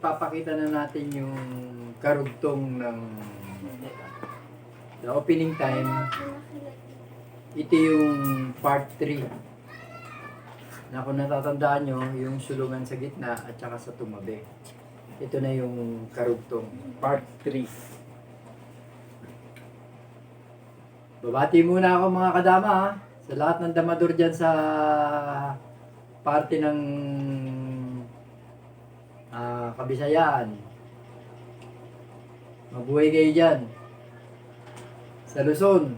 ipapakita na natin yung karugtong ng the opening time. Ito yung part 3 na kung natatandaan nyo, yung sulungan sa gitna at saka sa tumabi. Ito na yung karugtong, part 3. Babati muna ako mga kadama ha, sa lahat ng damador dyan sa parte ng Kabisayaan. Mabuhay kayo dyan. Sa Luzon,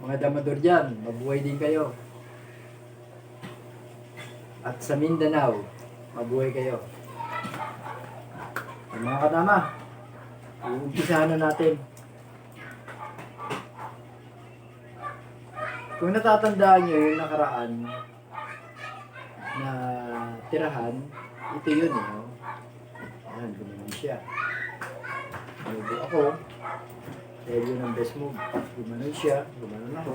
mga damador dyan, mabuhay din kayo. At sa Mindanao, mabuhay kayo. Mga kadama, uumpisahan na natin. Kung natatandaan nyo yung nakaraan na tirahan, ito yun eh. No? Ayan, gumanon siya. Nubo ako. Dahil yun ang best move. Gumanon siya, gumanon ako.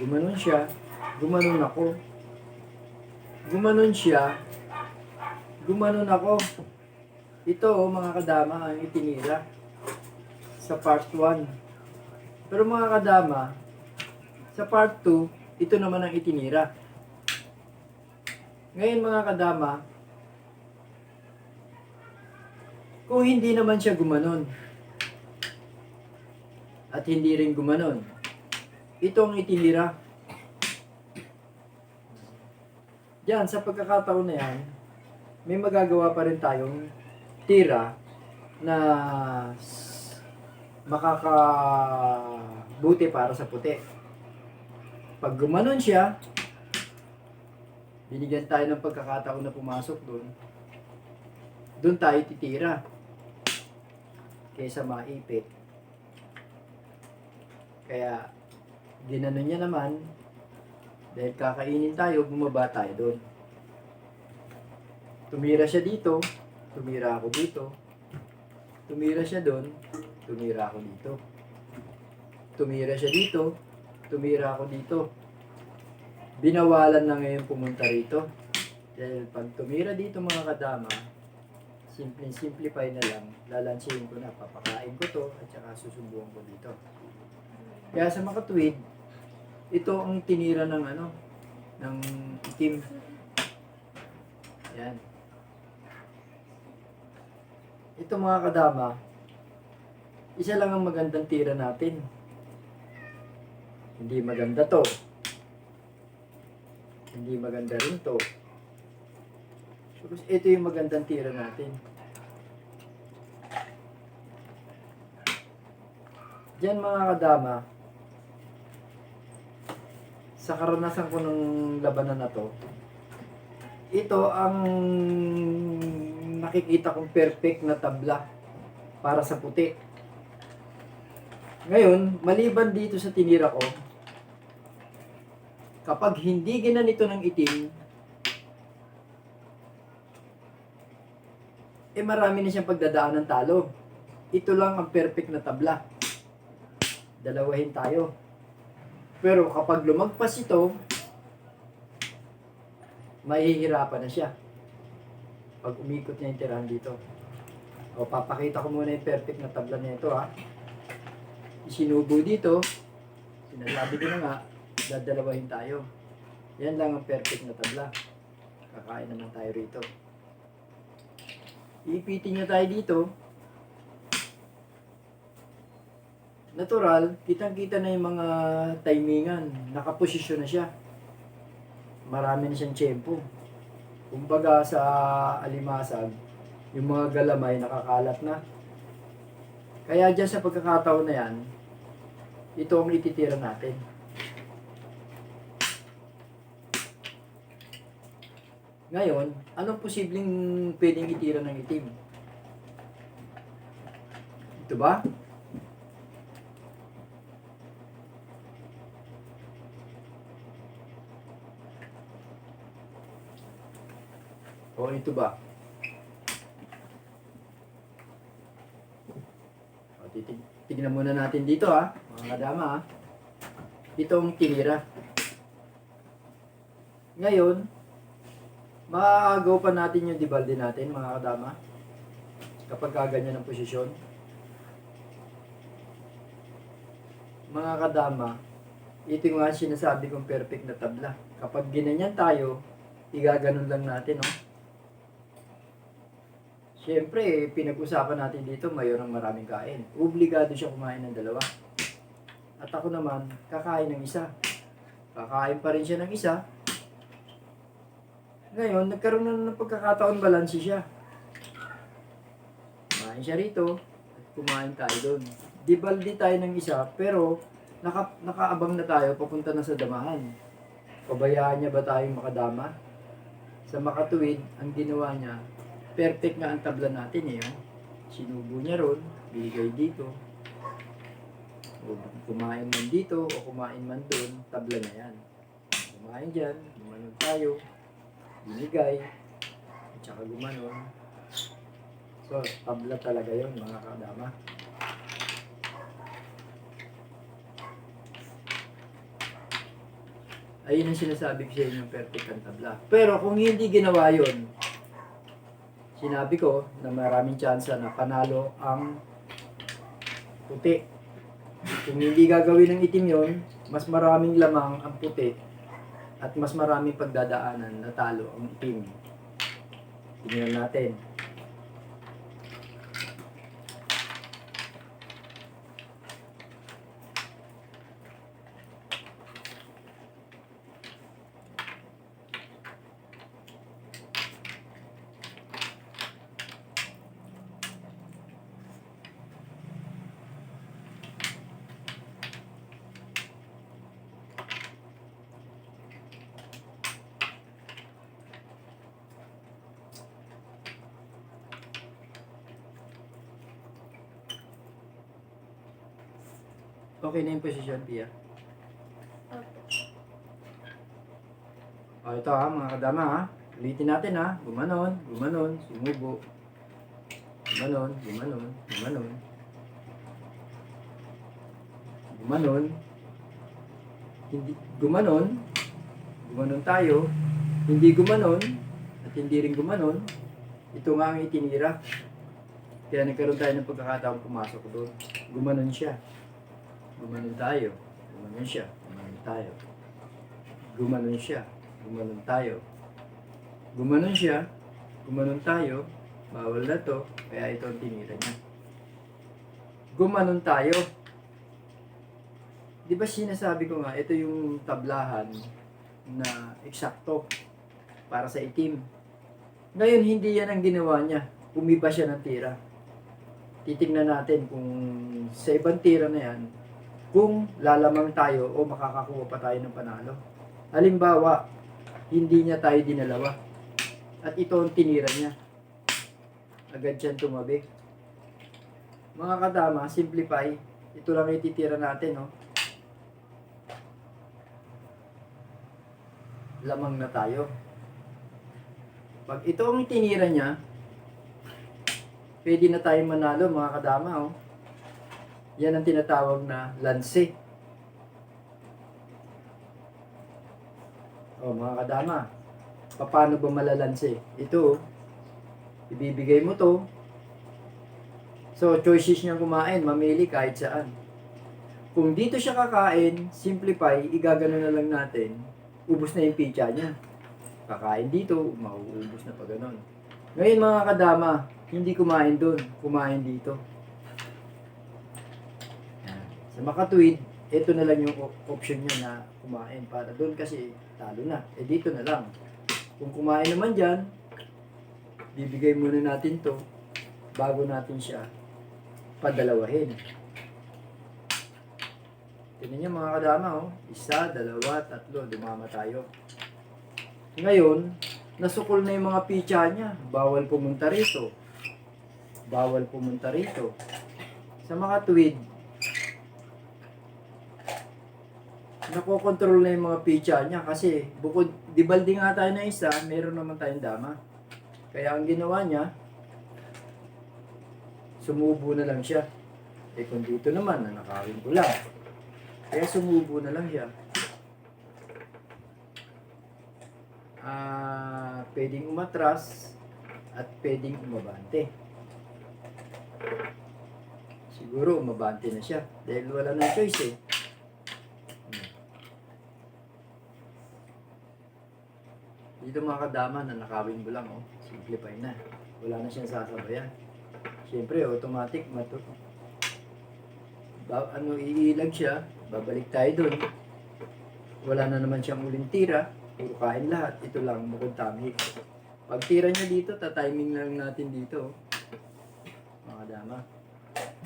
Gumanon siya, gumanon ako. Gumanon siya, gumanon ako. Ito mga kadama ang itinira sa part 1. Pero mga kadama, sa part 2, ito naman ang itinira. Ngayon mga kadama, kung hindi naman siya gumanon, at hindi rin gumanon, ito ang itinira. Diyan, sa pagkakataon na yan, may magagawa pa rin tayong tira na makakabuti para sa puti. Pag gumanon siya, binigyan tayo ng pagkakataon na pumasok doon. Doon tayo titira kaysa maipit. Kaya ginanon niya naman, dahil kakainin tayo, bumaba tayo doon. Tumira siya dito, tumira ako dito. Tumira siya doon, tumira ako dito. Tumira siya dito, tumira ako dito. Binawalan na ngayon pumunta rito. Dahil pag tumira dito mga kadama, simplify na lang, lalansihin ko na, papakain ko to, at saka susubuan ko dito. Kaya sa makatuwid, ito ang tinira ng ng itim. Yan. Ito mga kadama, isa lang ang magandang tira natin. Hindi maganda to. Hindi maganda rin to. Ito yung magandang tira natin. Diyan mga kadama, sa karanasan ko ng labanan na to, ito ang nakikita kong perfect na tabla para sa puti. Ngayon, maliban dito sa tinira ko, kapag hindi ginanito ng itim, marami na siyang pagdadaan ng talo. Ito lang ang perfect na tabla. Dalawahin tayo. Pero kapag lumagpas ito, mahihirapan na siya. Pag umikot niya yung tirahan dito. O, papakita ko muna yung perfect na tabla nito ha. Isinubo dito. Sinasabi ko na nga, dadalawahin tayo. Yan lang ang perfect na tabla. Kakain naman tayo rito. Iipitin niya tayo dito. Natural, kitang-kita na yung mga timingan. Nakaposisyon na siya. Marami na siyang tiyempo. Kumbaga sa alimasag, yung mga galamay nakakalat na. Kaya dyan sa pagkakataon na yan, ito ang ititira natin. Ngayon, anong posibleng pwedeng itira ng itim? Ito ba? O ito ba? O, tignan muna natin dito ha, mga kadama ha. Ito ang tinira. Ngayon, maaagaw pa natin yung dibalde natin mga kadama. kapag kaganyan ang posisyon. Mga kadama, ito yung nga sinasabi kong perfect na tabla. Kapag ginanyan tayo, igaganon lang natin, no? Siyempre, pinag-usapan natin dito, mayroong maraming kain. Obligado siya kumain ng dalawa. At ako naman, kakain ng isa. Kakain pa rin siya ng isa. Ngayon, nagkaroon na ng pagkakataon, balanse siya. Kumain siya rito, at kumain tayo doon. Di baldi tayo ng isa, pero nakaabang na tayo, papunta na sa damahan. Pabayaan niya ba tayong makadama? Sa makatuwid, ang ginawa niya, perfect nga ang tabla natin eh. Oh. Sinubo niya ron, bigay dito. O kumain man dito, o kumain man doon, tabla na yan. Kumain dyan, gumanon tayo, binigay, at saka gumanon. So, tabla talaga yon mga kadama. Ayun ang sinasabi ko sa inyo, perfect ang tabla. Pero kung hindi ginawa yon, sinabi ko na maraming tsansa na panalo ang puti. Kung hindi gagawin ng itim yon, mas maraming lamang ang puti at mas maraming pagdadaanan na talo ang itim. Tingnan natin. Okay na yung posisyon, Pia. O, ito ha, mga kadama ha. Ulitin natin ha. Gumanon, gumanon, sumubo. Gumanon, gumanon, gumanon. Gumanon. Hindi, gumanon. Gumanon tayo. Hindi gumanon. At hindi rin gumanon. Ito nga ang itinira. Kaya nagkaroon tayo ng pagkakataon pumasok doon. Gumanon siya. Gumanon tayo. Gumanon siya. Gumanon tayo. Gumanon siya. Gumanon tayo. Gumanon siya. Gumanon tayo. Bawal na to. Kaya ito ang tinira niya. Gumanon tayo. Di ba sinasabi ko nga, ito yung tablahan na eksakto para sa itim. Ngayon, hindi yan ang ginawa niya. Umiba siya ng tira. Titingnan natin kung sa ibang tira na yan, kung lalamang tayo o makakakuha pa tayo ng panalo. Halimbawa, hindi niya tayo dinalawa. At ito ang tinira niya. Agad siyang tumabi. Mga kadama, simplify. Ito lang ititira natin, no? Lamang na tayo. Pag ito ang itinira niya, pwede na tayong manalo, mga kadama, oh. Yan ang tinatawag na lanse. Oh, mga kadama, paano ba malalanse? Ito, ibibigay mo to. So, choices niya kumain, mamili kahit saan. Kung dito siya kakain, simplify, igagano na lang natin, ubos na yung pitya niya. Kakain dito, mauubos na pa ganon. Ngayon mga kadama, hindi kumain doon, kumain dito. Sa makatuwid, ito na lang yung option niya na kumain para doon kasi talo na. Eh dito na lang. Kung kumain naman dyan, bibigay muna natin to bago natin siya padalawahin. Tignan niyo mga kadama, oh. 1, 2, 3, dumama tayo. Ngayon, nasukol na yung mga pitya niya. Bawal pumunta rito. Bawal pumunta rito. Sa makatuwid, nakokontrol na yung mga pitya niya kasi bukod, di baldi nga tayo na isa, meron naman tayong dama. Kaya ang ginawa niya, sumubo na lang siya. Eh kung dito naman, nakawin ko lang. Kaya sumubo na lang siya. Pwedeng umatras at pwedeng umabante. Siguro umabante na siya dahil wala nang choice eh. Dito mga kadama, nanakawin mo lang, oh. Simplify na. Wala na siyang sasabayan. Siyempre, automatic, iilag siya, babalik tayo dun. Wala na naman siyang uling tira, puro kain lahat. Ito lang, bukod tamik. Pag tira niya dito, tatiming lang natin dito, mga kadama.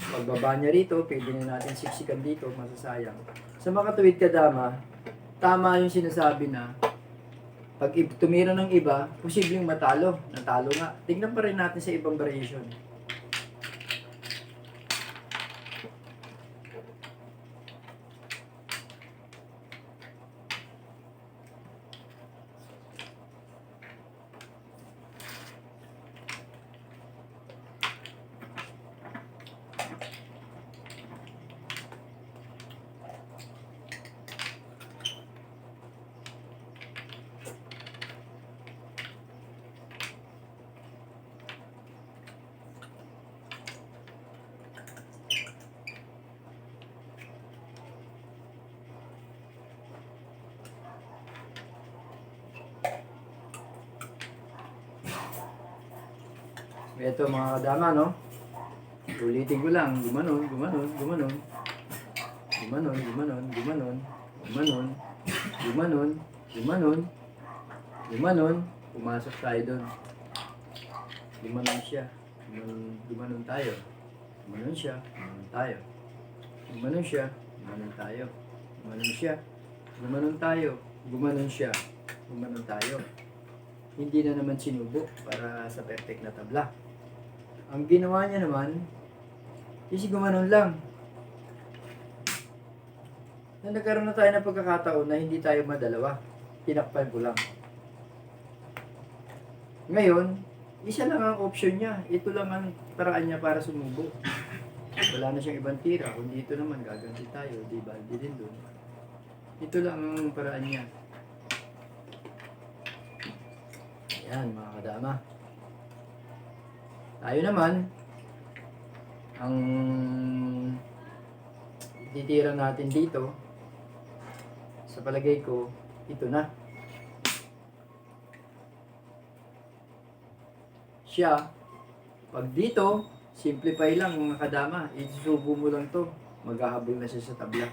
Pagbaba niya rito, pwede na natin siksikan dito, masasayang. Sa makatuwid kadama, tama yung sinasabi na pag tumira ng iba, posibleng matalo. Natalo nga. Tignan pa rin natin sa ibang variation. Ito mga kadama, no? Ulitin ko lang. Gumanon, gumanon, gumanon. Gumanon, gumanon, gumanon. Gumanon, gumanon, gumanon. Gumanon. Pumasok tayo doon. Gumanon siya. Gumanon tayo. Gumanon siya. Gumanon tayo. Gumanon siya. Gumanon tayo. Gumanon siya. Gumanon tayo. Gumanon siya. Gumanon tayo. Hindi na naman sinubo para sa perfect na tabla. Ang ginawa niya naman, is gumanon lang. Na nagkaroon na tayo ng pagkakataon na hindi tayo madalawa. Tinakpan ko lang. Ngayon, isa lang ang option niya. Ito lang ang paraan niya para sumubo. Wala na siyang ibang tira. Kung dito naman, gaganti tayo. Di ba? Di din doon. Ito lang ang paraan niya. Ayan, mga kadama. Tayo naman, ang titira natin dito, sa palagay ko, ito na. Siya, pag dito, simplify lang mga kadama, isusubo mo lang to, maghahabol na siya sa tabla.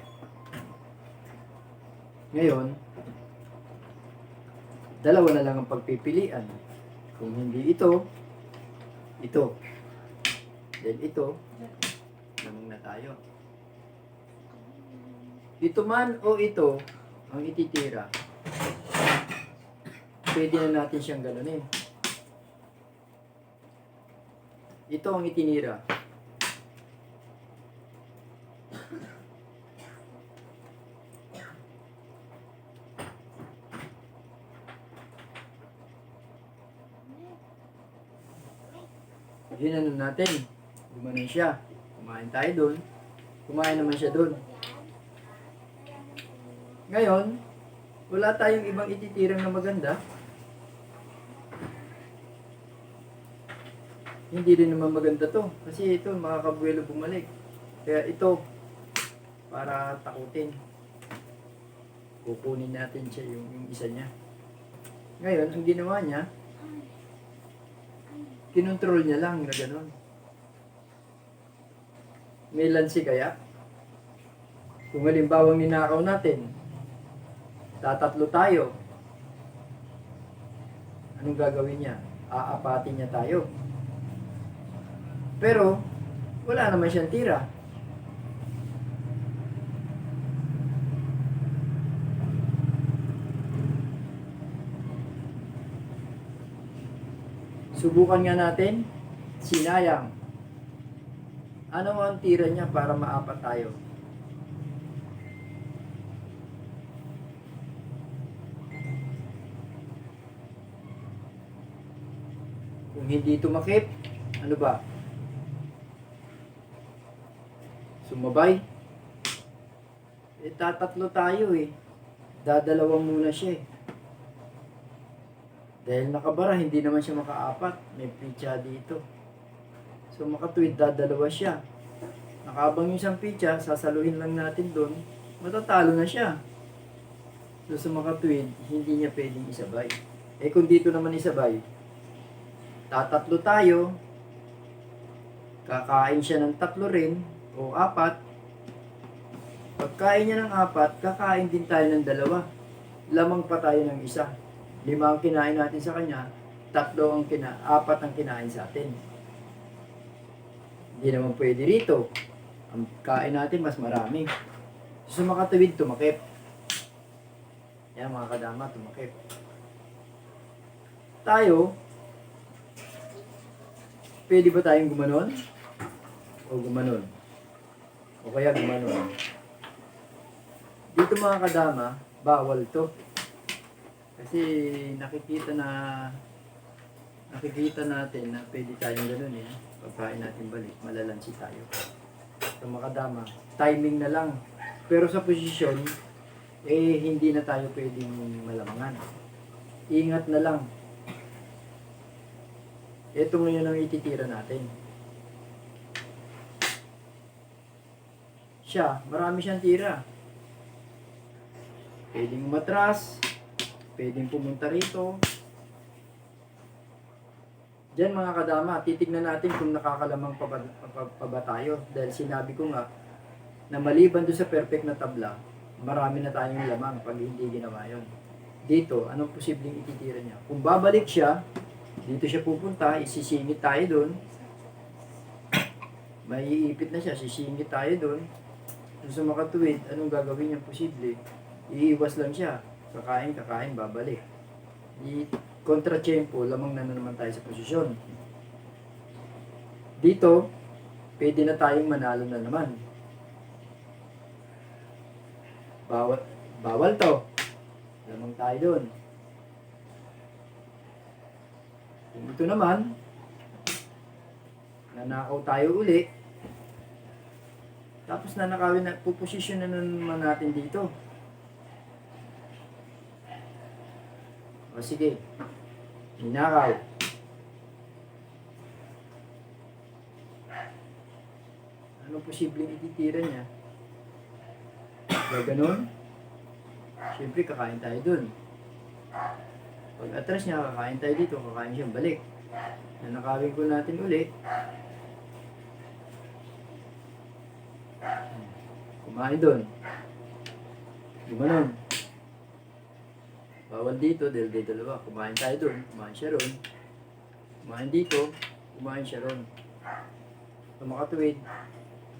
Ngayon, dalawa na lang ang pagpipilian. Kung hindi ito, ito. Then ito, lamang na tayo. Ito man o ito, ang ititira, pwede na natin siyang ganunin. Ito ang itinira. Ginano natin. Gumanon siya. Kumain tayo doon. Kumain naman siya doon. Ngayon, wala tayong ibang ititirang na maganda. Hindi rin naman maganda to. Kasi ito, makakabuelo bumalik. Kaya ito, para takutin. Kukunin natin siya yung isa niya. Ngayon, ang ginawa niya, kinontrol niya lang na gano'n. May lansi kaya? Kung halimbawang ninakaw natin, tatatlo tayo. Anong gagawin niya? Aapatin niya tayo. Pero, wala naman siyang tira. Subukan nga natin, sinayang. Ano ang tira niya para maapat tayo? Kung hindi tumakip, ano ba? Sumabay. Tatatlo tayo eh. Dadalawang muna siya eh. Dahil nakabara, hindi naman siya makaapat. May pitcha dito. So makatuwid, dadalawa siya. Nakabang yung isang pitya, sasaluhin lang natin doon, matatalo na siya. So sa makatuwid, hindi niya pwedeng isabay. Eh kung dito naman isabay, tatatlo tayo, kakain siya ng 3 rin, o 4. Pagkain niya ng 4, kakain din tayo ng 2. Lamang pa tayo ng 1. 5 ang kinain natin sa kanya, 4 ang kinain sa atin. Hindi naman pwede rito. Ang kain natin mas marami. So makatuwid, tumakip. Yan mga kadama, tumakip. Tayo, pwede ba tayong gumanon? O gumanon? O kaya gumanon? Dito mga kadama, bawal to. Kasi nakikita natin na pwede tayong ganun eh. Pagkain natin balik, malalansi tayo. So mga kadama, timing na lang. Pero sa posisyon, hindi na tayo pwedeng malamangan. Ingat na lang. Ito ngayon ang ititira natin. Siya, marami siyang tira. Pwedeng matras, pwedeng pumunta rito. Diyan mga kadama, titignan natin kung nakakalamang pa ba tayo. Dahil sinabi ko nga, na maliban doon sa perfect na tabla, marami na tayong lamang pag hindi ginawa yun. Dito, anong posibleng ititira niya? Kung babalik siya, dito siya pupunta, isisingit tayo doon. May iipit na siya, sisingit tayo doon. Sa makatuwid, anong gagawin niya posible? Iiwas lang siya. Kakain, babalik. Kontra-tiyempo, lamang na naman tayo sa posisyon. Dito, pwede na tayong manalo na naman. Bawal to. Lamang tayo doon. Kung ito naman, nanakaw tayo uli, tapos nanakawin na, puposisyon na naman natin dito. O sige, ninakaw. Anong posibleng ititira niya? Gaganon? Siyempre, kakain tayo dun. Pag atras niya, kakain tayo dito, kakain siyang balik. Nanakawin ko natin uli. Kumain dun. Gumanon. Bawal dito, dahil dalawa. Kumain tayo dun, kumain siya ron. Kumain dito, kumain siya ron. So makatuwid,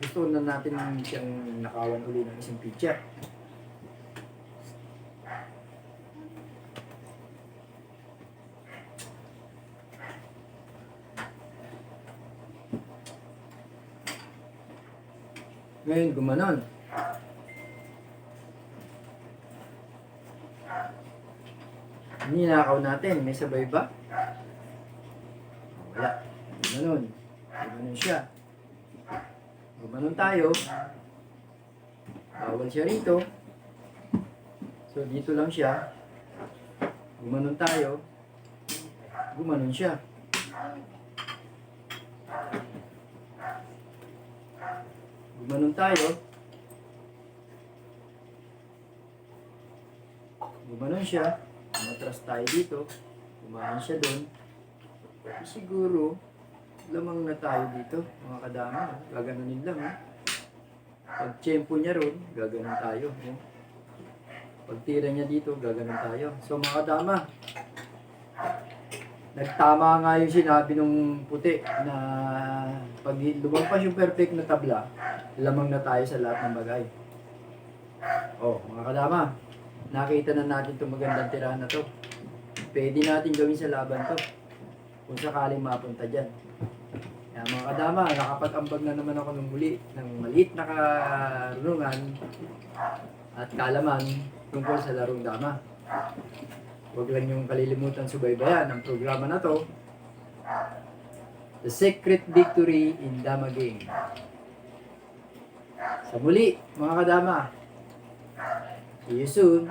gusto na natin siyang nakawan uli ng isang pitya. Ngayon, gumanon. Ninakaw natin. May sabay ba? Wala. Gumanon. Gumanon siya. Gumanon tayo. Bawal siya rito. So, dito lang siya. Gumanon tayo. Gumanon siya. Gumanon tayo. Gumanon siya. Matras tayo dito. Kumain siya doon. Siguro, lamang na tayo dito, mga kadama. Gaganunin lang. Pag tiyempo niya ron, gaganon tayo. Pag tira niya dito, gaganon tayo. So mga kadama, nagtama nga yung sinabi nung puti na pag lumampas yung perfect na tabla, lamang na tayo sa lahat ng bagay. Oh, mga kadama, nakita na natin itong magandang tirahan na to. Pwede natin gawin sa laban to kung sakaling mapunta dyan. Kaya mga kadama, nakapag-ambag na naman ako ng muli ng maliit na karunungan at kaalaman tungkol sa larong dama. Huwag lang yung kalilimutan subaybayan ang programa na to, The Secret Victory in Dama Game. Sa muli, mga kadama, see you soon.